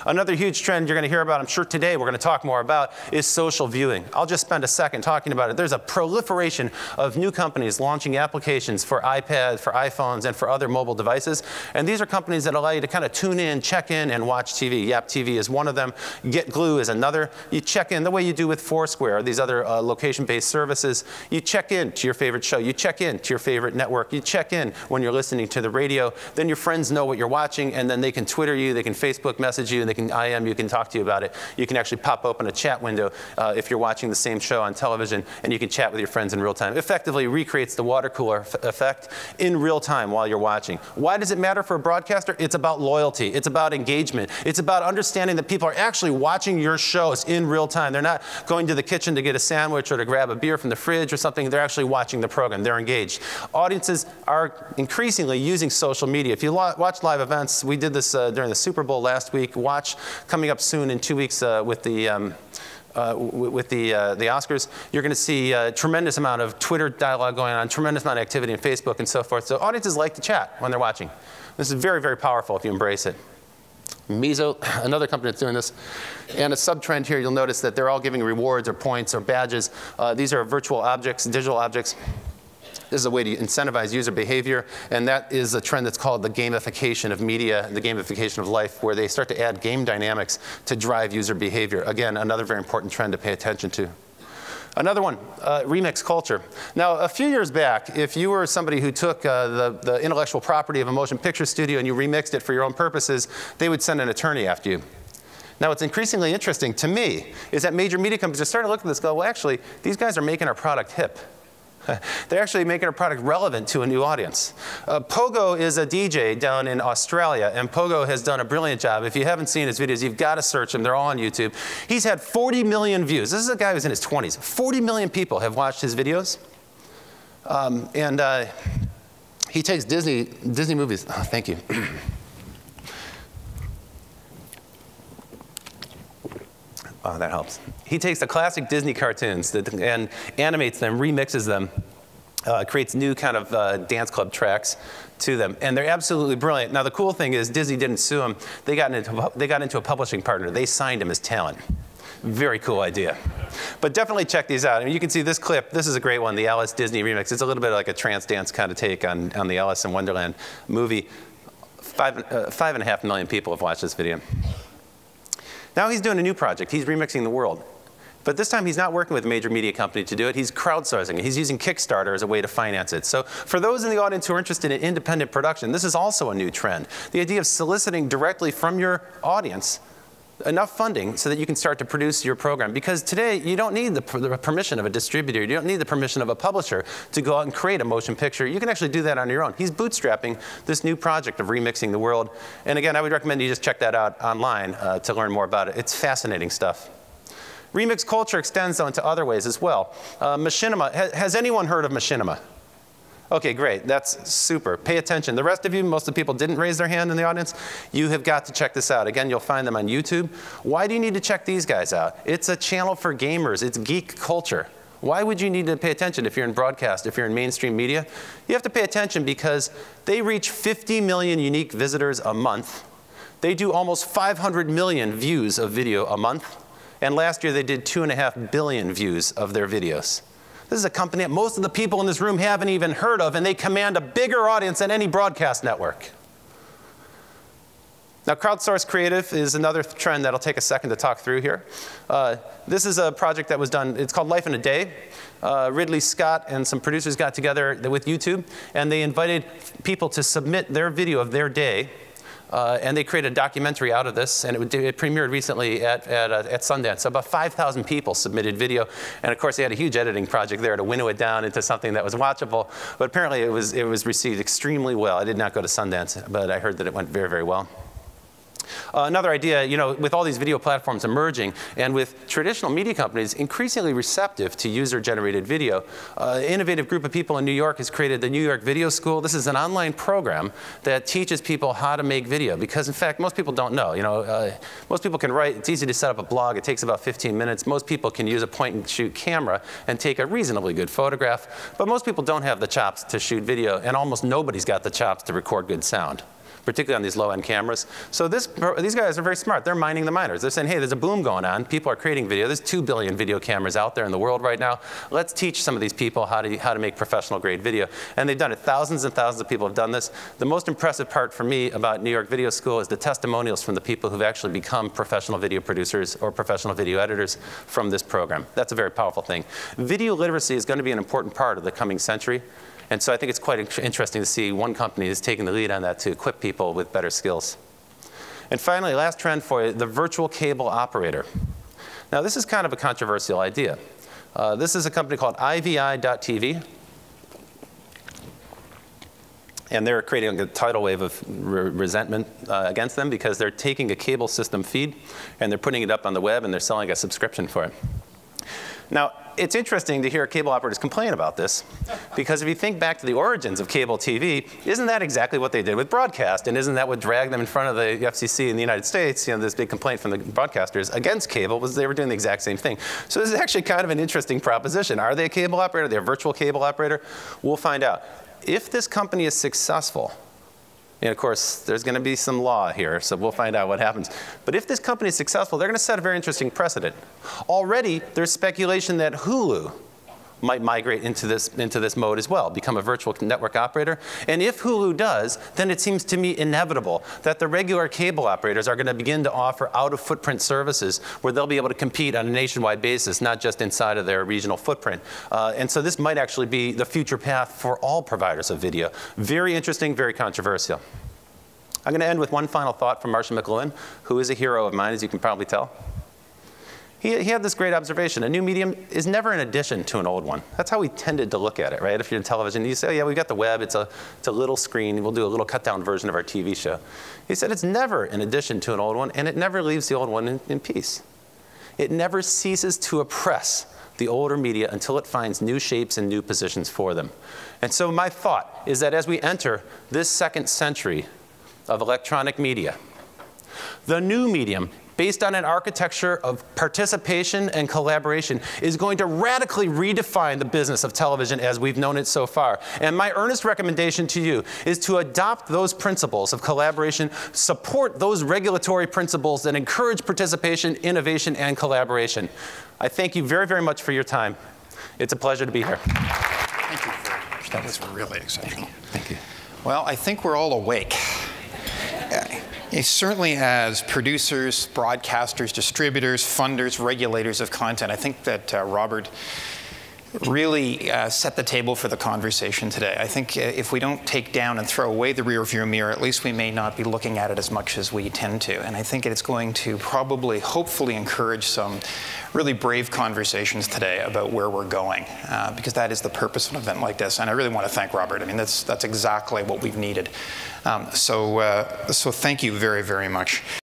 Another huge trend you're going to hear about, I'm sure today we're going to talk more about, is social viewing. I'll just spend a second talking about it. There's a proliferation of new companies launching applications for iPads, for iPhones, and for other mobile devices. And these are companies that allow you to kind of tune in, check in, and watch TV. Yap TV is one of them. GetGlue is another. You check in the way you do with Foursquare or these other location-based services. You check in to your favorite show. You check in to your favorite network. You check in when you're listening to the radio. Then your friends know what you're watching, and then they can Twitter you, they can Facebook message you, and they can IM you, can talk to you about it. You can actually pop open a chat window if you're watching the same show on television, and you can chat with your friends in real time. It effectively recreates the water cooler effect in real time while you're watching. Why does it matter for a broadcaster? It's about loyalty. It's about engagement. It's about understanding that people are actually watching your shows in real time. They're not going to the kitchen to get a sandwich or to grab a beer from the fridge or something. They're actually watching the program. They're engaged. Audiences are increasingly using social media. If you watch live events, we did this during the Super Bowl last week. Watch coming up soon in 2 weeks with the Oscars, you're going to see a tremendous amount of Twitter dialogue going on, tremendous amount of activity on Facebook and so forth. So audiences like to chat when they're watching. This is very, very powerful if you embrace it. Miso, another company that's doing this. And a sub-trend here, you'll notice that they're all giving rewards or points or badges. These are virtual objects, digital objects. This is a way to incentivize user behavior, and that is a trend that's called the gamification of media, the gamification of life, where they start to add game dynamics to drive user behavior. Again, another very important trend to pay attention to. Another one, remix culture. Now, a few years back, if you were somebody who took the intellectual property of a motion picture studio and you remixed it for your own purposes, they would send an attorney after you. Now, what's increasingly interesting to me is that major media companies are starting to look at this and go, well, actually, these guys are making our product hip. They're actually making our product relevant to a new audience. Pogo is a DJ down in Australia, and Pogo has done a brilliant job. If you haven't seen his videos, you've got to search him. They're all on YouTube. He's had 40 million views. This is a guy who's in his 20s. 40 million people have watched his videos. He takes Disney movies. Oh, thank you. Oh, that helps. He takes the classic Disney cartoons and animates them, remixes them, creates new kind of dance club tracks to them. And they're absolutely brilliant. Now, the cool thing is Disney didn't sue him. They got into a publishing partner. They signed him as talent. Very cool idea. But definitely check these out. I mean, you can see this clip. This is a great one, the Alice Disney remix. It's a little bit like a trance dance kind of take on the Alice in Wonderland movie. 5.5 million people have watched this video. Now he's doing a new project. He's remixing the world. But this time he's not working with a major media company to do it. He's crowdsourcing it. He's using Kickstarter as a way to finance it. So for those in the audience who are interested in independent production, this is also a new trend. The idea of soliciting directly from your audience enough funding so that you can start to produce your program. Because today, you don't need the permission of a distributor. You don't need the permission of a publisher to go out and create a motion picture. You can actually do that on your own. He's bootstrapping this new project of remixing the world. And again, I would recommend you just check that out online to learn more about it. It's fascinating stuff. Remix culture extends though into other ways as well. Machinima, has anyone heard of Machinima? Okay, great, that's super. Pay attention. The rest of you, most of the people didn't raise their hand in the audience. You have got to check this out. Again, you'll find them on YouTube. Why do you need to check these guys out? It's a channel for gamers. It's geek culture. Why would you need to pay attention if you're in broadcast, if you're in mainstream media? You have to pay attention because they reach 50 million unique visitors a month. They do almost 500 million views of video a month. And last year, they did 2.5 billion views of their videos. This is a company that most of the people in this room haven't even heard of, and they command a bigger audience than any broadcast network. Now, crowdsourced creative is another trend that'll take a second to talk through here. This is a project that was done, it's called Life in a Day. Ridley Scott and some producers got together with YouTube, and they invited people to submit their video of their day. And they created a documentary out of this, and it premiered recently at Sundance. So about 5,000 people submitted video, and of course they had a huge editing project there to winnow it down into something that was watchable. But apparently it was received extremely well. I did not go to Sundance, but I heard that it went very, very well. Another idea, you know, with all these video platforms emerging and with traditional media companies increasingly receptive to user-generated video, an innovative group of people in New York has created the New York Video School. This is an online program that teaches people how to make video because, in fact, most people don't know. You know, most people can write. It's easy to set up a blog. It takes about 15 minutes. Most people can use a point-and-shoot camera and take a reasonably good photograph. But most people don't have the chops to shoot video, and almost nobody's got the chops to record good sound. particularly on these low-end cameras. So these guys are very smart. They're mining the miners. They're saying, hey, there's a boom going on. People are creating video. There's 2 billion video cameras out there in the world right now. Let's teach some of these people how to make professional-grade video. And they've done it. Thousands and thousands of people have done this. The most impressive part for me about New York Video School is the testimonials from the people who've actually become professional video producers or professional video editors from this program. That's a very powerful thing. Video literacy is going to be an important part of the coming century. And so I think it's quite interesting to see one company is taking the lead on that to equip people with better skills. And finally, last trend for you, the virtual cable operator. Now, this is kind of a controversial idea. This is a company called IVI.TV. And they're creating a tidal wave of resentment against them because they're taking a cable system feed and they're putting it up on the web and they're selling a subscription for it. Now, it's interesting to hear cable operators complain about this, because if you think back to the origins of cable TV, isn't that exactly what they did with broadcast? And isn't that what dragged them in front of the FCC in the United States? You know, this big complaint from the broadcasters against cable was they were doing the exact same thing. So this is actually kind of an interesting proposition. Are they a cable operator? Are they a virtual cable operator? We'll find out. If this company is successful, and of course, there's going to be some law here, so we'll find out what happens. But if this company is successful, they're going to set a very interesting precedent. Already, there's speculation that Hulu might migrate into this mode as well, become a virtual network operator. And if Hulu does, then it seems to me inevitable that the regular cable operators are going to begin to offer out-of-footprint services where they'll be able to compete on a nationwide basis, not just inside of their regional footprint. And so this might actually be the future path for all providers of video. Very interesting, very controversial. I'm going to end with one final thought from Marshall McLuhan, who is a hero of mine, as you can probably tell. He had this great observation. A new medium is never an addition to an old one. That's how we tended to look at it, right? If you're in television, you say, oh, yeah, we've got the web. It's a little screen. We'll do a little cut-down version of our TV show. He said it's never an addition to an old one, and it never leaves the old one in peace. It never ceases to oppress the older media until it finds new shapes and new positions for them. And so my thought is that as we enter this second century of electronic media, the new medium, based on an architecture of participation and collaboration, is going to radically redefine the business of television as we've known it so far. And my earnest recommendation to you is to adopt those principles of collaboration, support those regulatory principles that encourage participation, innovation, and collaboration. I thank you very, very much for your time. It's a pleasure to be here. Thank you very much. That was really exciting. Thank you. Well, I think we're all awake. Certainly as producers, broadcasters, distributors, funders, regulators of content, I think that Robert really set the table for the conversation today. I think if we don't take down and throw away the rearview mirror, at least we may not be looking at it as much as we tend to. And I think it's going to probably, hopefully, encourage some really brave conversations today about where we're going, because that is the purpose of an event like this. And I really want to thank Robert. I mean, that's exactly what we've needed. So thank you very, very much.